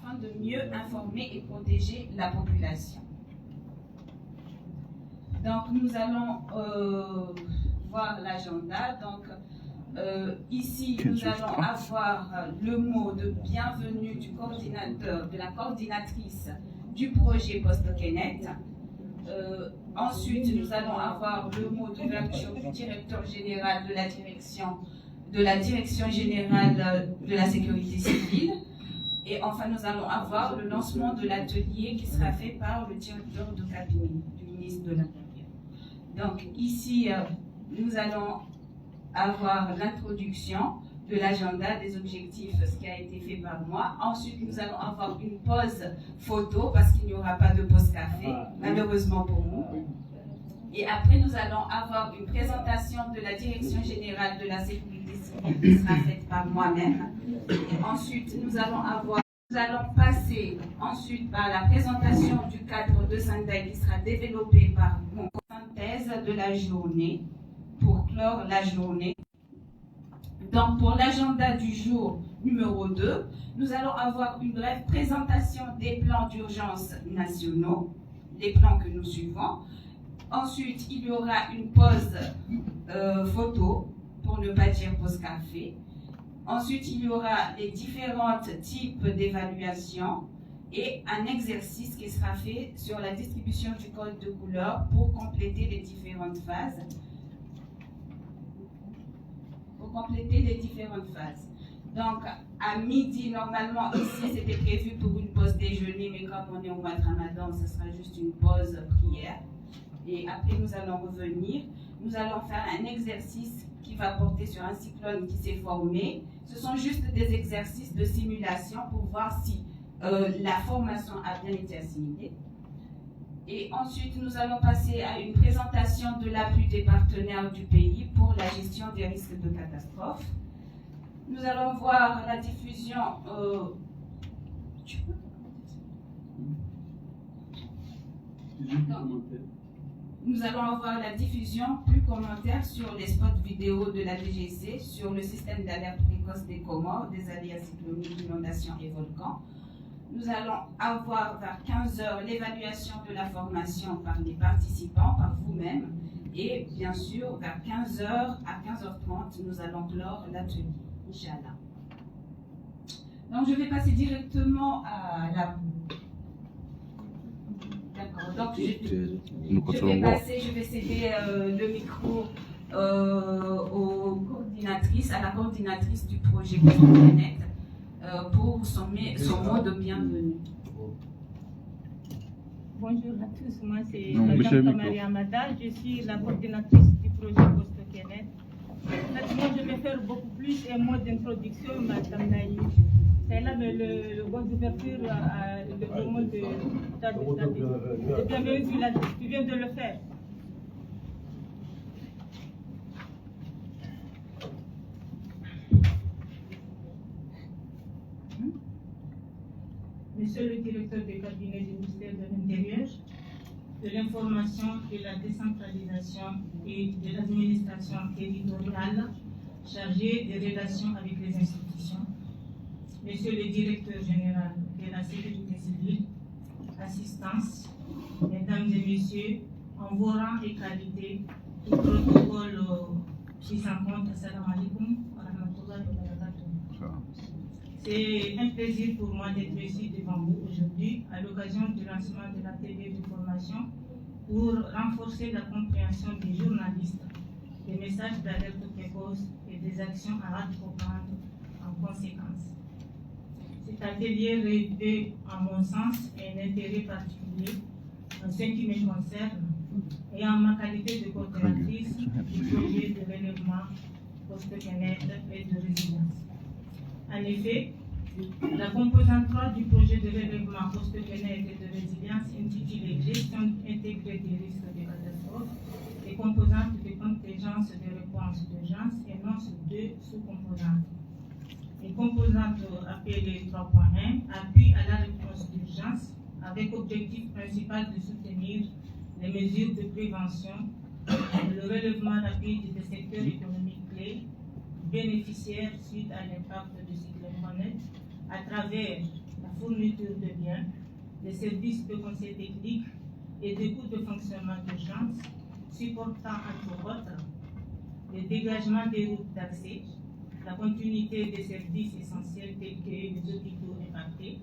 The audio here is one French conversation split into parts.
afin de mieux informer et protéger la population. Donc, nous allons voir l'agenda. Donc, ici, nous allons avoir le mot de bienvenue du coordinateur, de la coordinatrice du projet Post-Kenet. Ensuite, nous allons avoir le mot d'ouverture du directeur général de la direction générale de la sécurité civile. Et enfin, nous allons avoir le lancement de l'atelier qui sera fait par le directeur de cabinet du ministre de l'Intérieur. Donc ici, nous allons avoir l'introduction de l'agenda, des objectifs, ce qui a été fait par moi. Ensuite, nous allons avoir une pause photo parce qu'il n'y aura pas de pause café, malheureusement pour nous. Et après, nous allons avoir une présentation de la direction générale de la sécurité civile qui sera faite par moi-même. Ensuite, nous allons passer ensuite par la présentation du cadre de synthèse qui sera développé par mon synthèse de la journée pour clore la journée. Donc, pour l'agenda du jour numéro 2, nous allons avoir une brève présentation des plans d'urgence nationaux, les plans que nous suivons. Ensuite, il y aura une pause photo, pour ne pas dire pause café. Ensuite, il y aura les différents types d'évaluation et un exercice qui sera fait sur la distribution du code de couleur pour compléter les différentes phases. Donc, à midi, normalement, ici, c'était prévu pour une pause déjeuner, mais comme on est au mois de Ramadan, ce sera juste une pause prière. Et après, nous allons revenir. Nous allons faire un exercice qui va porter sur un cyclone qui s'est formé. Ce sont juste des exercices de simulation pour voir si la formation a bien été assimilée. Et ensuite, nous allons passer à une présentation de l'appui des partenaires du pays pour la gestion des risques de catastrophe. Nous allons voir la diffusion... Nous allons avoir la diffusion plus commentaire sur les spots vidéo de la DGC, sur le système d'alerte précoce des Comores, des aléas cycloniques, inondations et volcans. Nous allons avoir vers 15h l'évaluation de la formation par les participants, par vous-même. Et bien sûr, vers 15h à 15h30, nous allons clore l'atelier, Inch'Allah. Donc, je vais passer directement à la... D'accord. Donc, je vais céder le micro à la coordinatrice du projet Post-Kenet pour son mot de bienvenue. Bonjour à tous, moi c'est Mme Maria Amada, je suis la coordinatrice du projet Post-Kenet. Maintenant, je vais faire beaucoup plus un mot d'introduction, Mme Naïf. C'est là le mot d'ouverture, le mot de bienvenue, tu viens de le faire. Monsieur le directeur du cabinet du ministère de l'Intérieur, de l'Information, de la décentralisation et de l'administration territoriale, chargé des relations avec les institutions, Monsieur le directeur général de la sécurité civile, assistance, mesdames et messieurs, en vos rangs et qualités, tout protocole 650, assalamu alaikum wa rahmatullahi wa barakatuh. C'est un plaisir pour moi d'être ici devant vous aujourd'hui à l'occasion du lancement de l'atelier de formation pour renforcer la compréhension des journalistes, des messages d'alerte précoce et des actions à entreprendre en conséquence. Cet atelier revêt, à mon sens, un intérêt particulier en ce qui me concerne et en ma qualité de coordinatrice du projet de relèvement Post-Kenet et de résilience. En effet, la composante 3 du projet de relèvement Post-Kenet et de résilience intitulée Gestion intégrée des risques de catastrophe est composante de contingence de réponse d'urgence et non sur deux sous-composantes. Une composante appelée 3.1 appuie à la réponse d'urgence avec objectif principal de soutenir les mesures de prévention et le relèvement rapide des secteurs économiques clés bénéficiaires suite à l'impact du cyclone Mohamed à travers la fourniture de biens, des services de conseil technique et des coûts de fonctionnement d'urgence, supportant entre autres le dégagement des routes d'accès, la continuité des services essentiels tels que les hôpitaux impactés,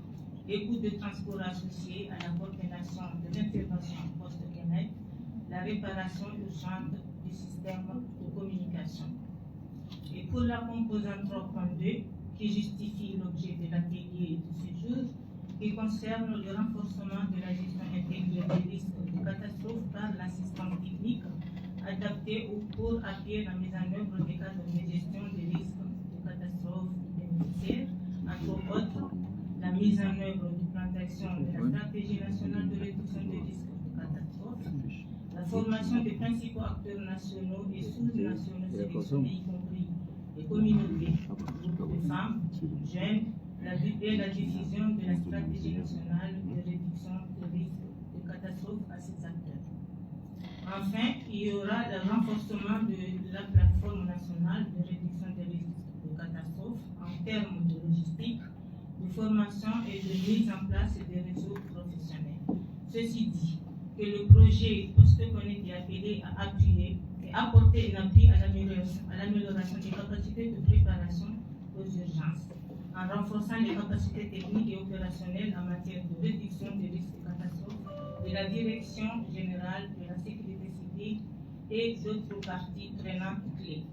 les coûts de transport associés à la coordination de l'intervention post-Kenneth, la réparation urgente du système de communication. Et pour la composante 3.2, qui justifie l'objet de l'atelier de ce jour, qui concerne le renforcement de la gestion intégrée des risques de catastrophe par l'assistance technique adaptée pour appuyer la mise en œuvre des cadres de gestion des risques de catastrophe bénéficiaires, entre autres la mise en œuvre du plan d'action de la stratégie nationale de réduction des risques de catastrophe, la formation des principaux acteurs nationaux et sous-nationaux sélectionnés, y compris les communautés, groupes de femmes, jeunes, et la diffusion de la stratégie nationale de réduction des risques de catastrophe à ces acteurs. Enfin, il y aura le renforcement de la plateforme nationale de réduction des risques de catastrophe en termes de logistique, de formation et de mise en place des réseaux professionnels. Ceci dit, que le projet Post-Connect est appelé à appuyer et apporter un appui à l'amélioration des capacités de préparation aux urgences, en renforçant les capacités techniques et opérationnelles en matière de réduction des risques de catastrophe de la Direction générale de la sécurité civile et d'autres parties prenantes clés.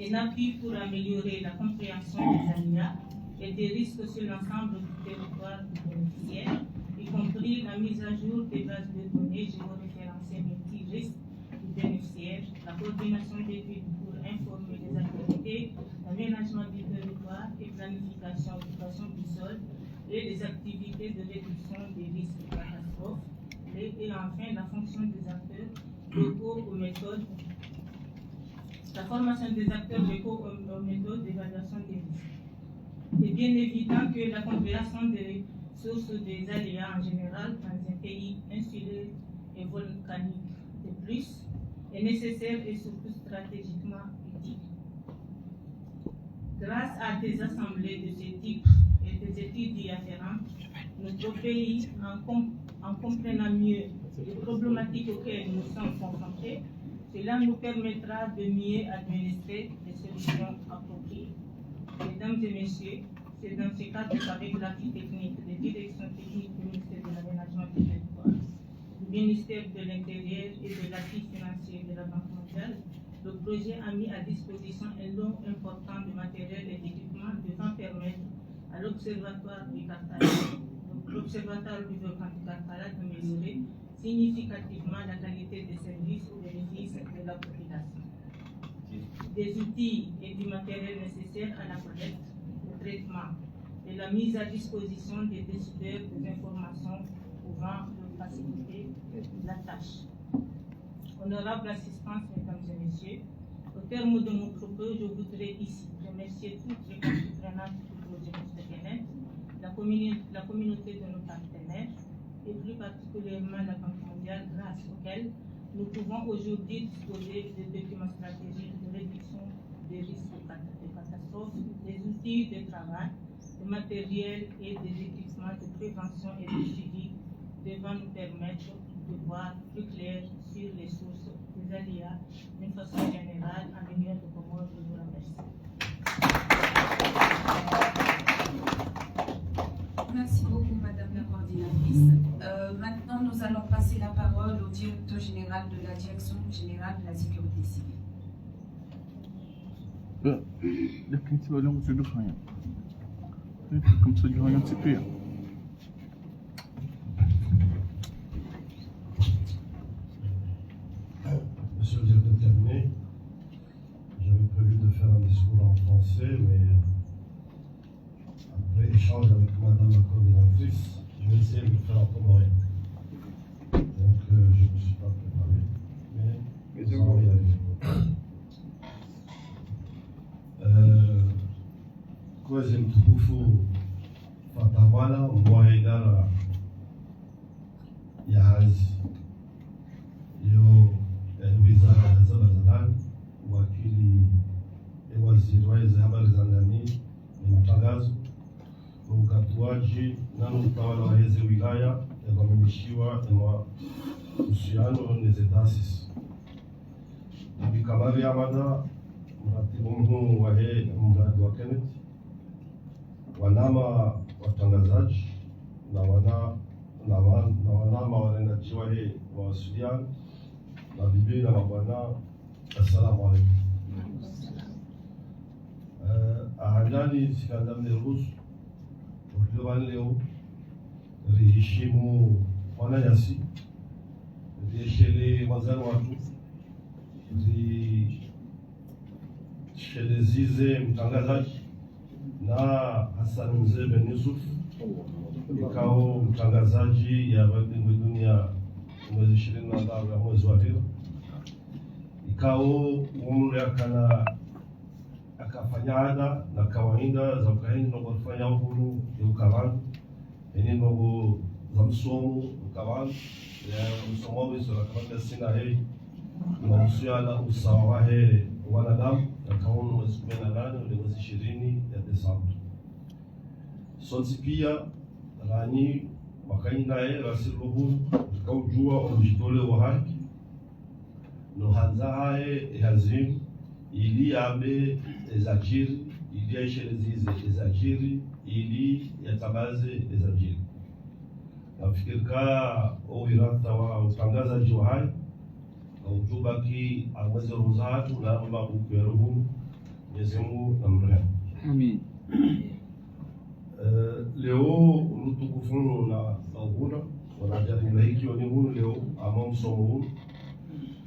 Un appui pour améliorer la compréhension des aléas et des risques sur l'ensemble du territoire bénéficiaire, y compris la mise à jour des bases de données géoréférencées multi-risques du bénéficiaire, la coordination d'études pour informer les activités, l'aménagement du territoire et planification d'occupation du sol et les activités de réduction des risques de catastrophe, et enfin la fonction des acteurs locaux aux méthodes, la formation des acteurs locaux aux méthodes d'évaluation des risques. Il est bien évident que la compréhension des sources des aléas en général dans un pays insulaire et volcanique de plus est nécessaire et surtout stratégiquement utile. Grâce à des assemblées de ce type et des études y afférentes, notre pays, en comprenant mieux les problématiques auxquelles nous sommes confrontés, cela nous permettra de mieux administrer les solutions appropriées. Mesdames et messieurs, c'est dans ce cadre qu'avec l'appui technique des directions techniques du ministère de l'Aménagement du Territoire, du ministère de l'Intérieur et de l'appui financier de la Banque mondiale, le projet a mis à disposition un lot important de matériel et d'équipements devant permettre à l'Observatoire du Cartala, l'Observatoire du volcan du Cartala, de mesurer significativement la qualité des services au bénéfice de la population. Des outils et du matériel nécessaires à la collecte, au traitement et la mise à disposition des décideurs des informations pouvant leur faciliter la tâche. Honorable assistance, mesdames et messieurs, au terme de mon propos, je voudrais ici remercier toutes les parties prenantes du projet Post-Kenneth, la communauté de nos partenaires et plus particulièrement la Banque mondiale, grâce auquel nous pouvons aujourd'hui disposer de documents stratégiques de réduction des risques de catastrophe, des outils de travail, de matériel et des équipements de prévention et de suivi devant nous permettre de voir plus clair sur les sources des aléas d'une façon générale en l'Union de Comores. Je vous remercie. Merci beaucoup, Madame la coordinatrice. Maintenant, nous allons passer la parole au directeur général de la Direction générale de la sécurité civile. Monsieur le directeur de cabinet, j'avais prévu de faire un discours en français, mais après échange avec Madame la coordinatrice, je vais essayer de le faire en comorien. Donc je ne me suis pas préparé, mais nous allons y arriver. Coisa mtukufu Fatawala mkuu wa idara ya ardhi hiyo wizara za ndani, wakili waziri wa habari za ndani na matangazo, ukatuaji utekelezaji na utawala wa hizi wilaya yamamishiwa na uhusiano na taasisi. Bibi Kamari Amada, mratibu mkuu wa mradi wa Kenneth, wanama watangazaji na wanama walendaji wa mawasiliano na bibi na mabwana, assalamu alaikum. Ahadani sikandamne ruhusu uliwani leo riheshimu wanayasi, riheshele wazani watu, riheshelezize mtangazaji na Hassan Mzee Ben Yusuf, ikao mtangazaji ya Valdingu Dunia mwezi 25 ya mwezi wa Aprili, ikao umri akafanya ada na kawaida za ukaini na kufanya uhuru ya ukawani eni ndogo za msomo ukawani ya msomo wa sura kama sina mahusiano usawa wa wanadamu na kauni mwezi 18 ule mwezi 20 ya Desemba. Sonsi pia rani wakaina rasiluhu kaujua umjitole wa haki no hanzae hazim ili abe ezajiri ili aishelezize ezajiri ili yatabaze ezajiri. Nafikirika uirata wa utangazaji wa hai na ujuba ki amweze rozatu na mabuku ya ruhu Mwenyezi Mungu na mrehemu. Amin. Leo unutukufu na uhura wanajari mlaiki wani hunu leo ama msomo hunu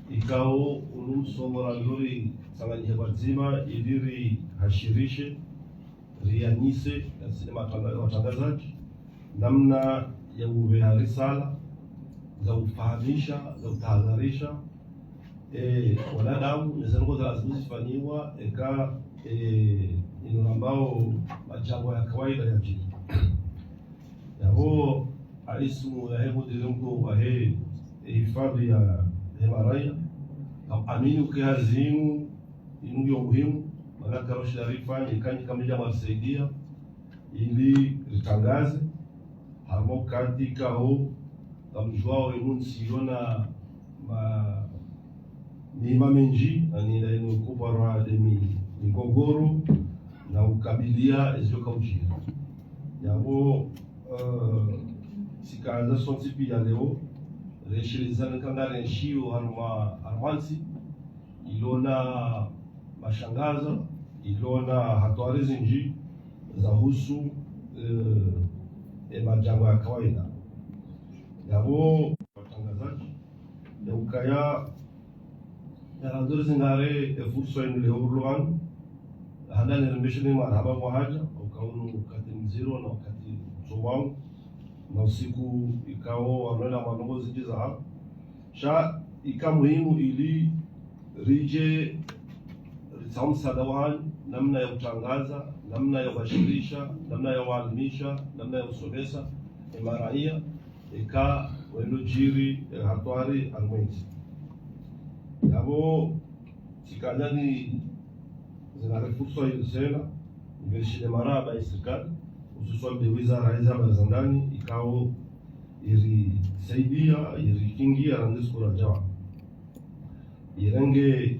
ikao unusomo la lori sanganyihe bazima iliri hashirishe rianise na sinema watangazaji namna ya uveha risala za ufahamisha za utahadharisha wanadamu nezengo za lazima zifaniwa eka ino ambao majambo ya kawaida ya jini yao alismu ya mudirungu wa hifadhi ya Maraia amini ukiazimu inungi muhimu maana karoshi arifa ikani kama jambo kusaidia ili ritangaze harmo katika ho kamjwao imunsiona ni mamenji ani ndio kubwa demi migogoro na ukabilia ezio kaujia yabo sikaanza sonsi pia leo reshilizana kangare nshio harmansi ilona mashangaza ilona hatwari zinji za husu majango ya kawaida yabo watangazaji ya ukaya yaranzuri zingare fursa inu leo urluan handa nirembesheni marhaba mwahaja ukaunu kati mziro na wakati sowangu na usiku ikao wamena manongo zijiza hapa sha ika muhimu ili rije ritamsadawan namna ya kutangaza, namna ya kubashirisha, namna ya kualimisha, namna ya kusomesa maraia ika wendo jiri hatwari almwenzi yabo sikanyani zinarefursa ilisena ngeshile maraba isikali hususan de wizara hizi za ndani ikao irisaidia irikingia randisko la jawa irenge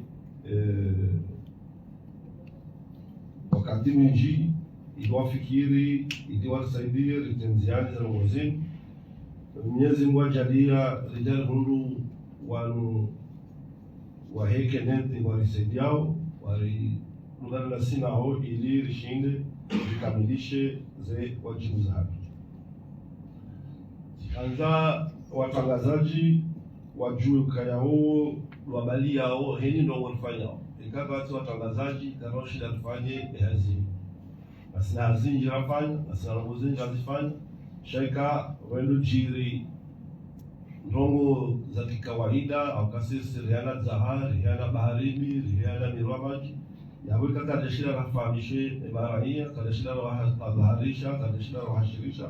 wakati mwingi iliwafikiri iliwasaidia ritenziani za mwezini Mwenyezi Mungu ajalia rijali hundu wanu waheke neti warisaidiao wari mungana na sina hao ili rishinde vikamilishe ze wajibu za haki. Anza watangazaji wajue kayao wabali yao heni ndo wanafanyao ikaka watu watangazaji karoshi la tufanye hazi asina hazinji rafanya asina rozinji azifanya shaika wendo jiri ndongo za kikawaida au kasisi riana zahari riana baharini riana miramaji yaweka kadeshira rafahamishe maraia kadeshira rahadharisha kadeshira rahashirisha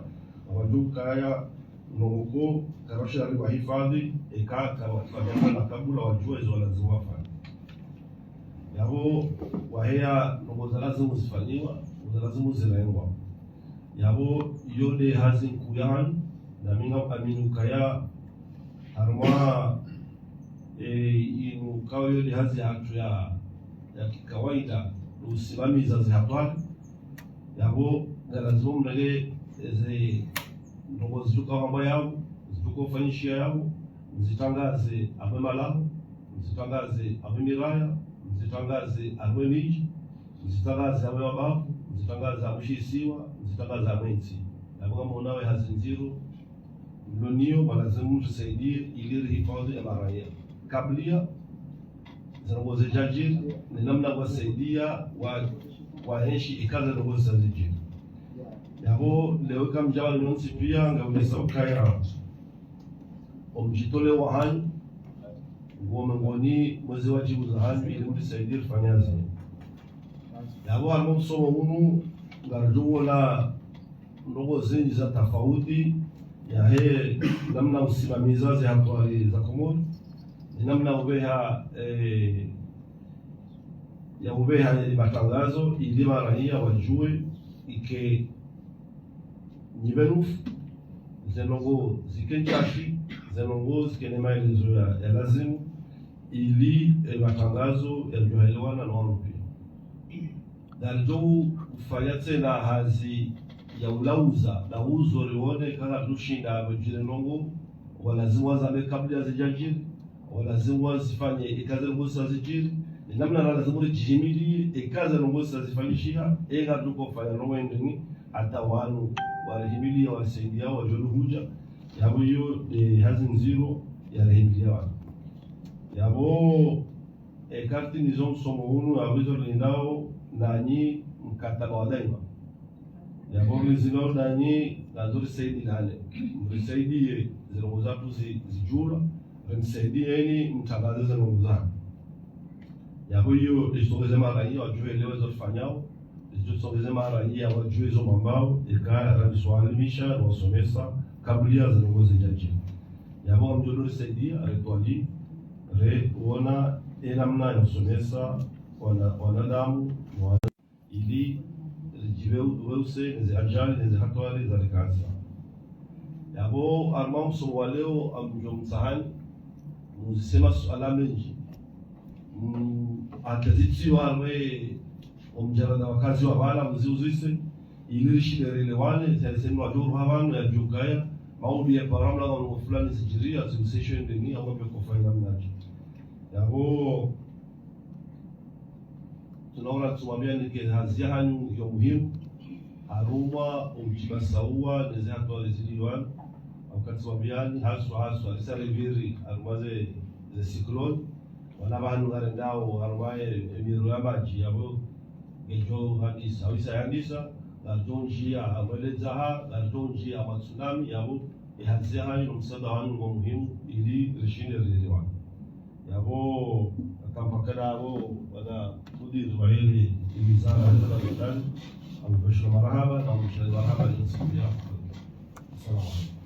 waduka haya nongo karosha wa hifadhi ikaka wafanya na kabula wajue hizo lazima wafanye yao wahea nongo za lazima zifanywa za lazima zilengwa yabo yode hazin kuyan na minga aminu kaya harma inu kawa yode hazi hatu ya kikawaida usimamiza zihatwali yabo lazima mnage ze ndogo zituka mambo yao zituka ufanyishia yao mzitangaze abwe malamu mzitangaze abwe miraya mzitangaze abwe miji mzitangaze abwe mababu mzitangaze abwe shisiwa mzitangaze abwe nchi yabo munawe hazinziru mlonio malazimu tusaidie ili hifadhi ya maraya kablia zinagoze jajiri ni namna kuwasaidia waenshi ikaza ndogozi za zijiri yabo leo kama mjawa nonsi pia ngaulisa ukaya omjitole wa hanyu ngome ngoni mwezi wajibu za hanyu ili mtisaidia fanyazi yabo alimo msomo hunu ngarjuo la ndogozi za tofauti ya he namna usimamizaji hapo za Komoro namna ubeha ya ubeha matangazo ili raia wajue ike nibenufu zenongo zikenchashi zenongo zikene maelezo ya lazimu ili matangazo yajuhelewana na wanu pia daldo ufanya tena hazi ya ulauza na uzo riwone kana tushinda wajile nongo walazimu wazame kabla zijajiri walazimu wazifanye ikaze ngosa zijiri namna lazima rijimili ikaze ngosa zifanyishia ega duko fanya nongo ndini hata wanu warihimilia wasaidia wajulu huja yabo hiyo hazin zero ya rehimilia wanu yabo karti nizo msomo hunu abizo lindao nani mkataba wa daima yabo rizino nani nazuri saidi lale mrisaidie zero zatu zijula mrisaidie mtangaze zero zatu yabo hiyo isogeze maraia wajue leo zofanyao isogeze maraia wajue zo mambao ikaya swalimisha wasomesa kabla za ngozi jaji yabo mjolo risaidia retwali uona namna ya kusomesa wanadamu ili jibe weusi nzi ajali nzi hatwali za kansa yabo armam so waleo amjo msahani muzisema suala mengi ataziti wawe omjarada wakazi wa bala mziuzise ili shirelewane sema wajuru habanu ya jukaya maombi ya paramla wa fulani sijiria zimsesho ndeni au kwa faida mnaji yabo tunaona tuambia ni hazia hanyu ya muhimu haruma umjibasawa neze hato aliziliwan au katsuambiani haswa isaliviri armaze ze cyclone wana bantu garendao arwaye emiru amaji yabo ejo hadisa wisayandisa garjonjia amelezaha garjonjia matsunami yabo hazia hanyu msada hanyu wa muhimu ili rishinde relewan yabo akampakana abo wala mudiri wa hili wizara ya ndani amebashira marhaba na mshahidi marhaba linsikia. Asalamu alaykum.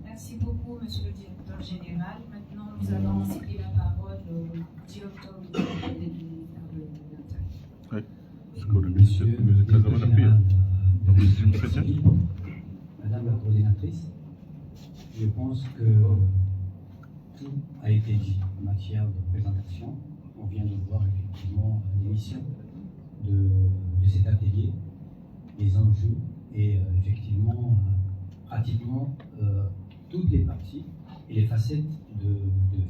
Merci beaucoup monsieur le directeur général. Maintenant nous allons céder la parole au directeur du cabinet du ministère de l'Intérieur. Oui. Madame la coordinatrice, je pense que tout a été dit en matière de présentation. On vient de voir effectivement l'émission de cet atelier, les enjeux et effectivement pratiquement toutes les parties et les facettes de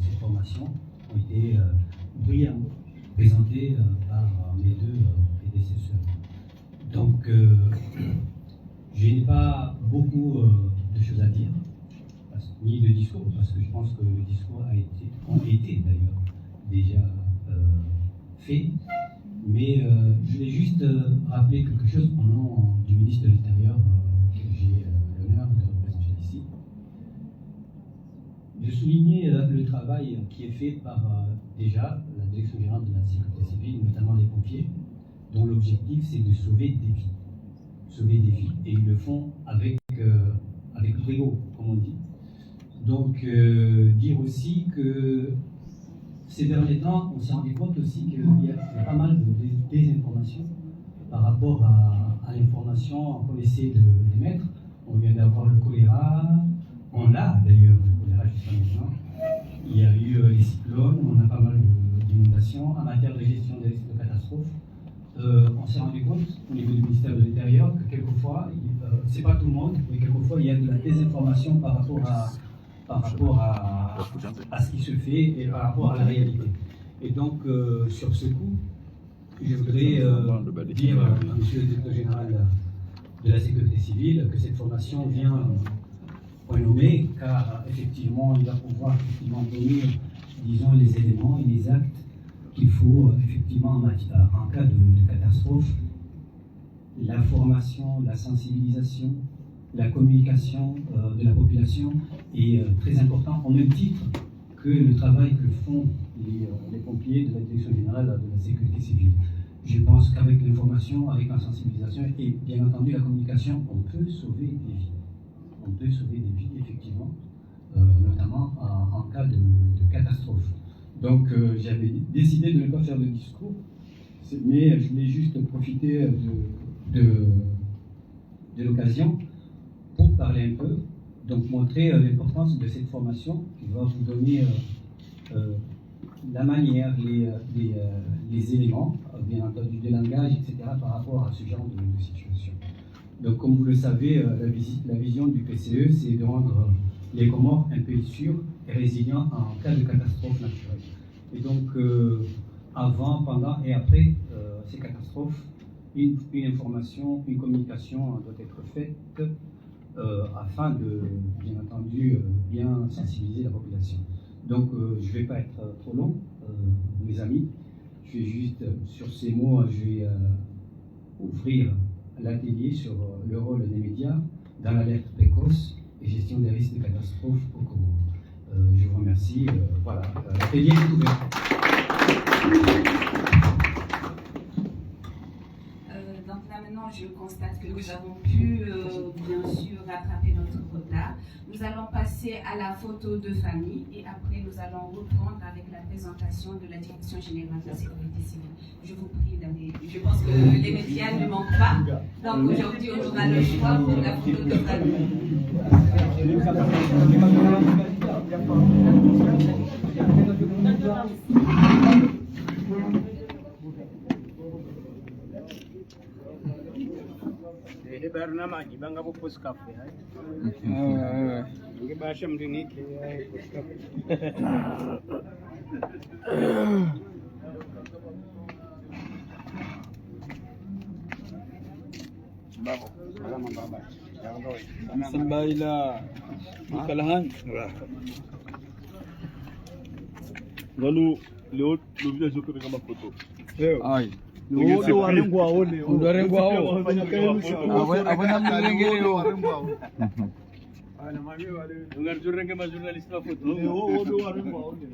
cette formation ont été brillamment présentées par mes deux prédécesseurs. Donc je n'ai pas beaucoup de choses à dire, ni de discours, parce que je pense que le discours ont été d'ailleurs déjà fait. Mais je vais juste rappeler quelque chose au nom du ministre de l'Intérieur que j'ai l'honneur de représenter ici. De souligner le travail qui est fait par déjà la Direction générale de la sécurité civile, notamment les pompiers, dont l'objectif c'est de sauver des vies. Sauver des vies. Et ils le font avec brio, comme on dit. Donc, dire aussi que ces derniers temps, on s'est rendu compte aussi qu'il y a pas mal de désinformations par rapport à l'information qu'on essaie d'émettre. On vient d'avoir le choléra, on a d'ailleurs le choléra jusqu'à maintenant. Il y a eu les cyclones, on a pas mal d'inondations. En matière de gestion des risques de catastrophes, on s'est rendu compte au niveau du ministère de l'Intérieur que quelquefois, c'est pas tout le monde, mais quelquefois il y a de la désinformation par rapport à ce qui se fait et par rapport à la réalité. Et donc, sur ce coup, je voudrais dire à Monsieur le Directeur Général de la Sécurité Civile que cette formation vient point nommé, car effectivement, il va pouvoir donner, disons, les éléments et les actes qu'il faut effectivement en cas de catastrophe. La formation, la sensibilisation, la communication de la population est très important, au même titre que le travail que font les pompiers de la Direction Générale de la Sécurité Civile. Je pense qu'avec l'information, avec la sensibilisation et bien entendu la communication, on peut sauver des vies. On peut sauver des vies, effectivement, notamment en cas de catastrophe. Donc j'avais décidé de ne pas faire de discours, mais je voulais juste profiter de l'occasion pour parler un peu, donc montrer l'importance de cette formation qui va vous donner la manière, les éléments, bien entendu des langages, etc., par rapport à ce genre de situation. Donc comme vous le savez, la vision du PCE, c'est de rendre les Comores un pays sûr et résilient en cas de catastrophe naturelle. Et donc, avant, pendant et après ces catastrophes, une information, une communication doit être faite afin de, bien entendu, bien sensibiliser la population. Donc, je ne vais pas être trop long, mes amis. Je vais juste, sur ces mots, je vais ouvrir l'atelier sur le rôle des médias dans l'alerte précoce et gestion des risques de catastrophe au Comores. Je vous remercie. Voilà, l'atelier est ouvert. Donc là maintenant, je constate que nous avons pu bien sûr rattraper notre retard. Nous allons passer à la photo de famille et après nous allons reprendre avec la présentation de la Direction Générale de la Sécurité Civile. Je vous prie d'aller. Je pense que les médias ne manquent pas. Donc aujourd'hui, on aura le choix pour la photo de famille. Sambaila Kalahan. Lalu leo vile zote kama foto. Ai. Ndio warembo waone. Ndio warembo wao. Abona mlengele wao. Ana mami wale. Ungarjurenge ma journalist wa foto. Ndio warembo waone.